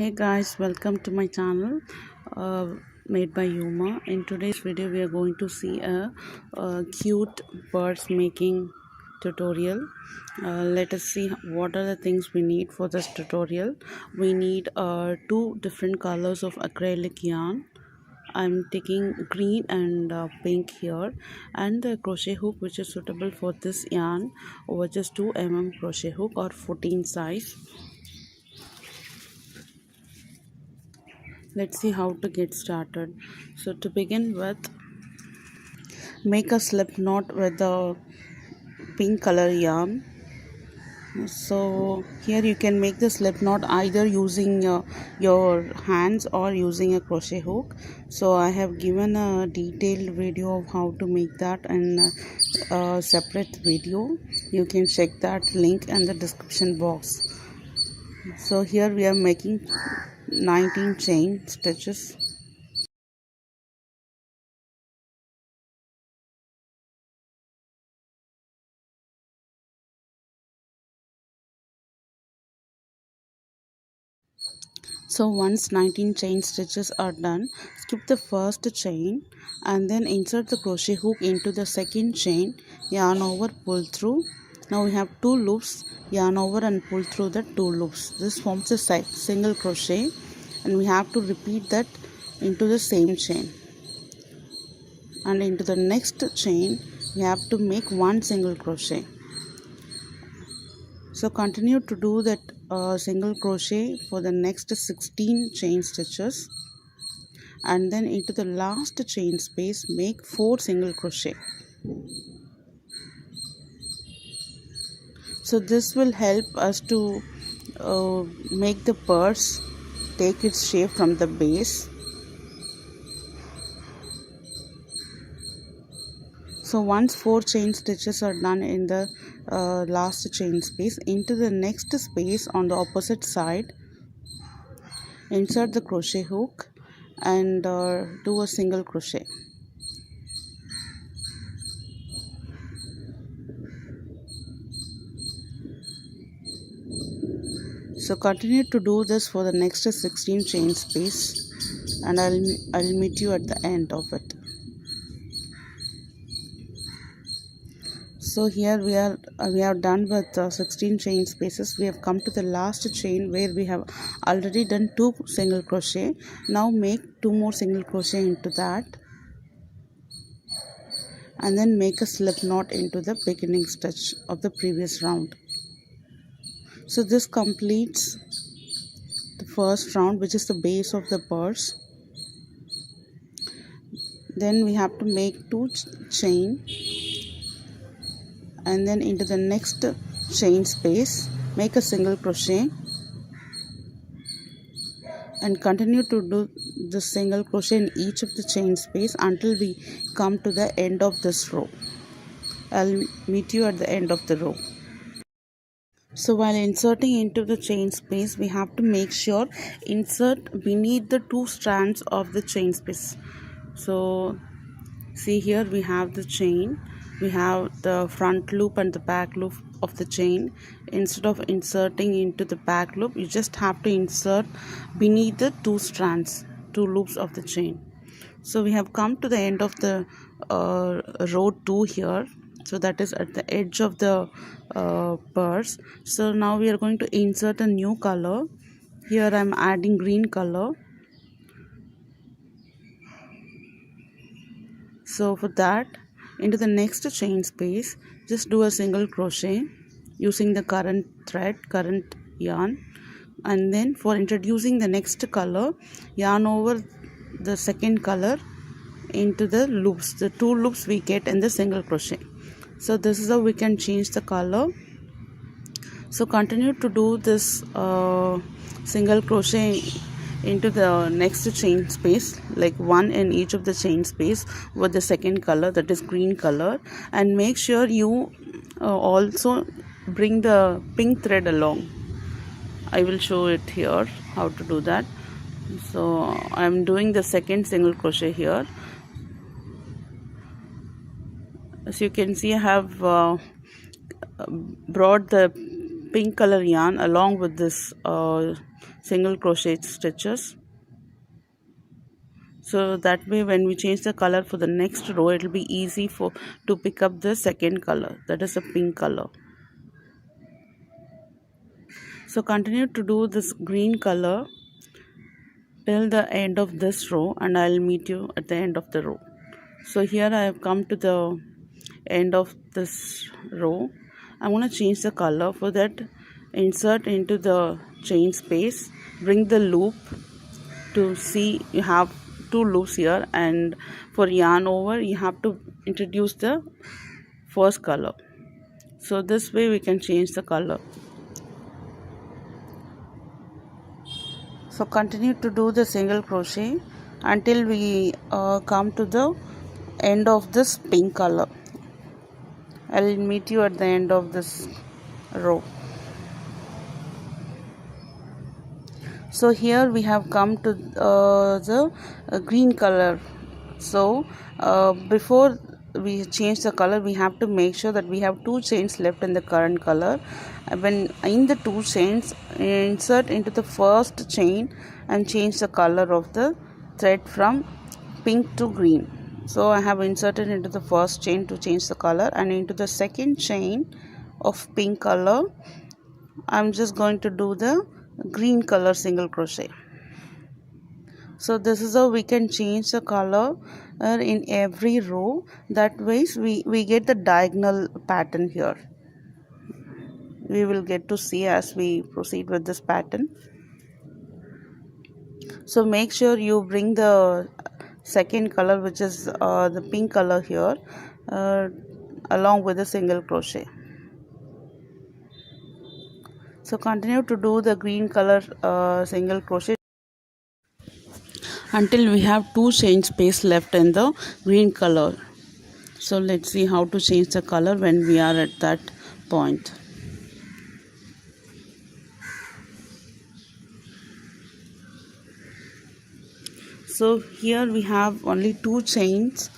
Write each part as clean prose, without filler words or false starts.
Hey guys, welcome to my channel made by Yuma. In today's video we are going to see a cute birds making tutorial. Let us see what are the things we need for this tutorial. We need two different colors of acrylic yarn. I'm taking green and pink here, and the crochet hook which is suitable for this yarn, which is 2 mm crochet hook or 14 size. Let's see how to get started. So to begin with, make a slip knot with the pink color yarn. So here you can make the slip knot either using your hands or using a crochet hook. So I have given a detailed video of how to make that in a separate video. You can check that link in the description box. So here we are making 19 chain stitches. So once 19 chain stitches are done, skip the first chain and then insert the crochet hook into the second chain, yarn over, pull through. Now we have 2 loops, yarn over and pull through the 2 loops. This forms a single crochet, and we have to repeat that into the same chain. And into the next chain we have to make 1 single crochet. So continue to do that single crochet for the next 16 chain stitches, and then into the last chain space make 4 single crochet. So this will help us to make the purse take its shape from the base. So once 4 chain stitches are done in the last chain space, into the next space on the opposite side, insert the crochet hook and do a single crochet. So continue to do this for the next 16 chain space, and I'll meet you at the end of it. So here we have done with 16 chain spaces. We have come to the last chain where we have already done 2 single crochet. Now make 2 more single crochet into that, and then make a slip knot into the beginning stitch of the previous round. So this completes the first round, which is the base of the purse. Then we have to make 2 chain, and then into the next chain space make a single crochet and continue to do the single crochet in each of the chain space until we come to the end of this row. I'll meet you at the end of the row. So while inserting into the chain space, we have to make sure insert beneath the 2 strands of the chain space. So see, here we have the chain, we have the front loop and the back loop of the chain. Instead of inserting into the back loop, you just have to insert beneath the 2 strands, 2 loops of the chain. So we have come to the end of the row 2 here. So that is at the edge of the purse. So now we are going to insert a new color. Here I am adding green color. So for that, into the next chain space, just do a single crochet using the current yarn, and then for introducing the next color, yarn over the second color into the loops, the 2 loops we get in the single crochet. So this is how we can change the color. So continue to do this single crochet into the next chain space, like 1 in each of the chain space with the second color, that is green color, and make sure you also bring the pink thread along. I will show it here how to do that. So I am doing the second single crochet here. As you can see, I have brought the pink color yarn along with this single crochet stitches. So that way when we change the color for the next row, it will be easy to pick up the second color, that is a pink color. So continue to do this green color till the end of this row, and I'll meet you at the end of the row. So here I have come to the end of this row. I'm going to change the color. For that, insert into the chain space, bring the loop to see you have two loops here, and for yarn over you have to introduce the first color. So this way we can change the color. So continue to do the single crochet until we come to the end of this pink color. I'll meet you at the end of this row. So here we have come to the green color. So before we change the color, we have to make sure that we have two chains left in the current color. When in the two chains, insert into the first chain and change the color of the thread from pink to green. So I have inserted into the first chain to change the color, and into the second chain of pink color I'm just going to do the green color single crochet. So this is how we can change the color in every row. That way we get the diagonal pattern here. We will get to see as we proceed with this pattern. So make sure you bring the second color, which is the pink color here, along with the single crochet. So continue to do the green color single crochet until we have two chain space left in the green color. So let's see how to change the color when we are at that point. So here we have only two chains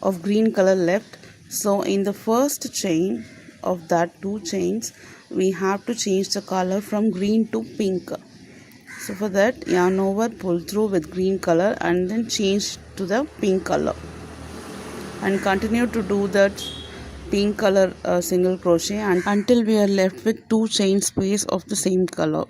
of green color left. So in the first chain of that two chains, we have to change the color from green to pink. So for that, yarn over, pull through with green color and then change to the pink color, and continue to do that pink color single crochet until we are left with two chain space of the same color.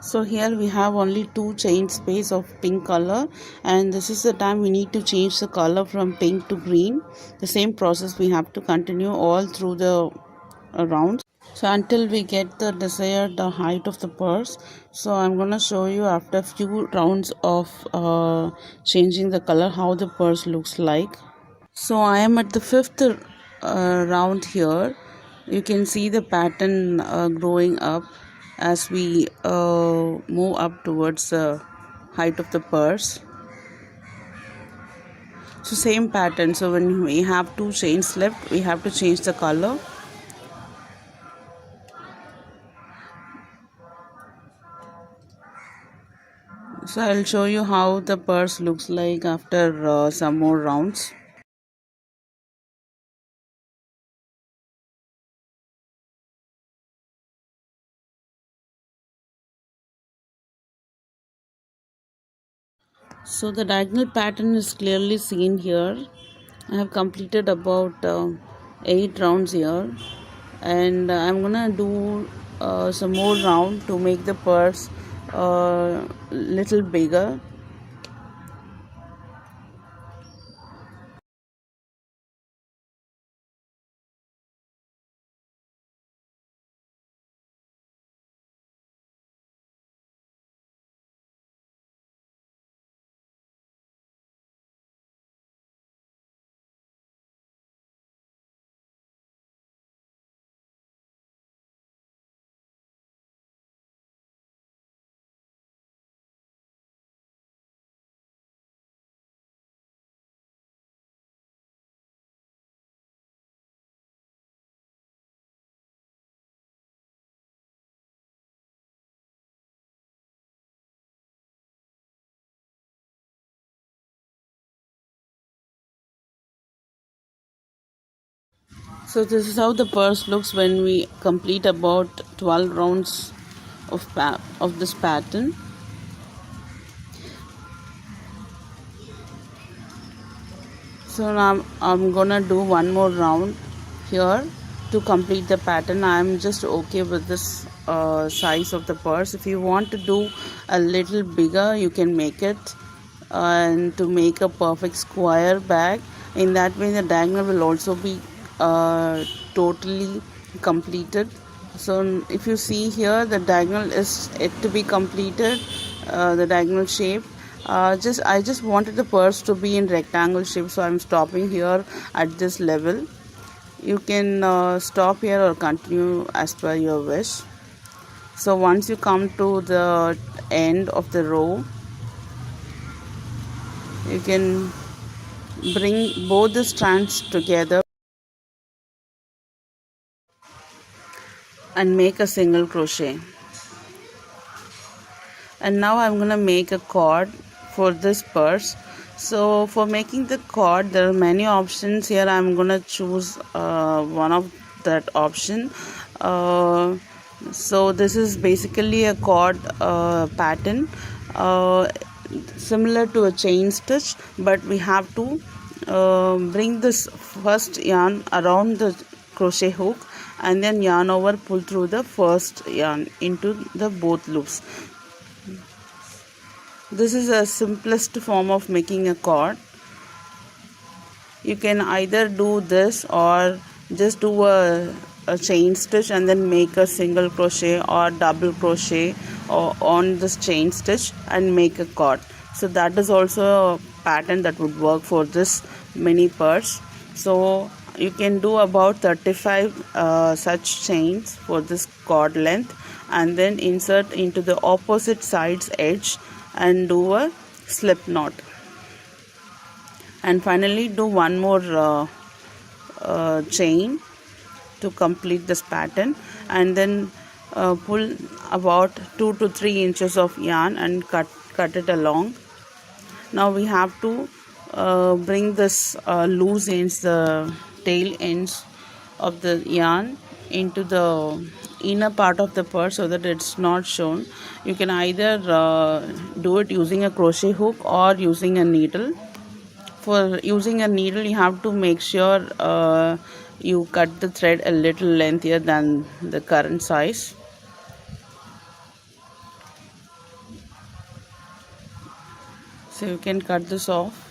So here we have only two chain space of pink color, and this is the time we need to change the color from pink to green. The same process we have to continue all through the rounds. So until we get the desired height of the purse. So I'm going to show you after few rounds of changing the color how the purse looks like. So I am at the fifth round here. You can see the pattern growing up as we move up towards the height of the purse. So same pattern. So when we have two chains left, we have to change the color. So I'll show you how the purse looks like after some more rounds. So the diagonal pattern is clearly seen here. I have completed about 8 rounds here, and I'm gonna do some more round to make the purse little bigger. So this is how the purse looks when we complete about 12 rounds of this pattern. So now I'm gonna do one more round here to complete the pattern. I'm just okay with this size of the purse. If you want to do a little bigger, you can make it, and to make a perfect square bag. In that way, the diagonal will also be totally completed. So if you see here, the diagonal is yet to be completed, the diagonal shape. I just wanted the purse to be in rectangle shape, so I'm stopping here at this level. You can stop here or continue as per your wish. So once you come to the end of the row, you can bring both the strands together and make a single crochet. And now I'm gonna make a cord for this purse. So for making the cord, there are many options. Here I'm gonna choose one of that option. So this is basically a cord pattern, similar to a chain stitch, but we have to bring this first yarn around the crochet hook and then yarn over, pull through the first yarn into the both loops. This is a simplest form of making a cord. You can either do this or just do a chain stitch and then make a single crochet or double crochet or on this chain stitch and make a cord. So that is also a pattern that would work for this mini purse. So you can do about 35 such chains for this cord length, and then insert into the opposite side's edge and do a slip knot, and finally do one more chain to complete this pattern, and then pull about 2 to 3 inches of yarn and cut it along. Now we have to bring this loose ends, the tail ends of the yarn, into the inner part of the purse so that it's not shown. You can either do it using a crochet hook or using a needle. For using a needle, you have to make sure you cut the thread a little lengthier than the current size. So you can cut this off,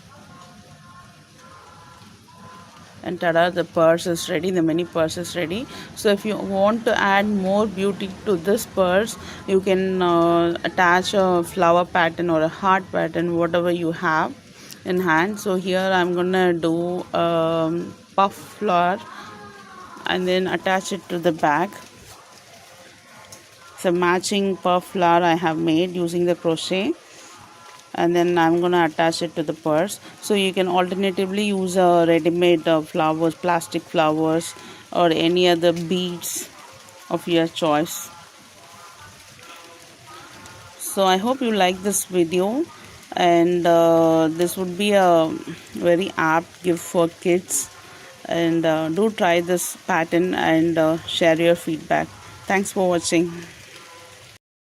and tada, the purse is ready, the mini purse is ready. So if you want to add more beauty to this purse, you can attach a flower pattern or a heart pattern, whatever you have in hand. So here I'm gonna do puff flower and then attach it to the back. So matching puff flower I have made using the crochet, and then I'm gonna attach it to the purse. So you can alternatively use ready-made flowers, plastic flowers, or any other beads of your choice. So I hope you like this video, and this would be a very apt gift for kids, and do try this pattern and share your feedback. Thanks for watching.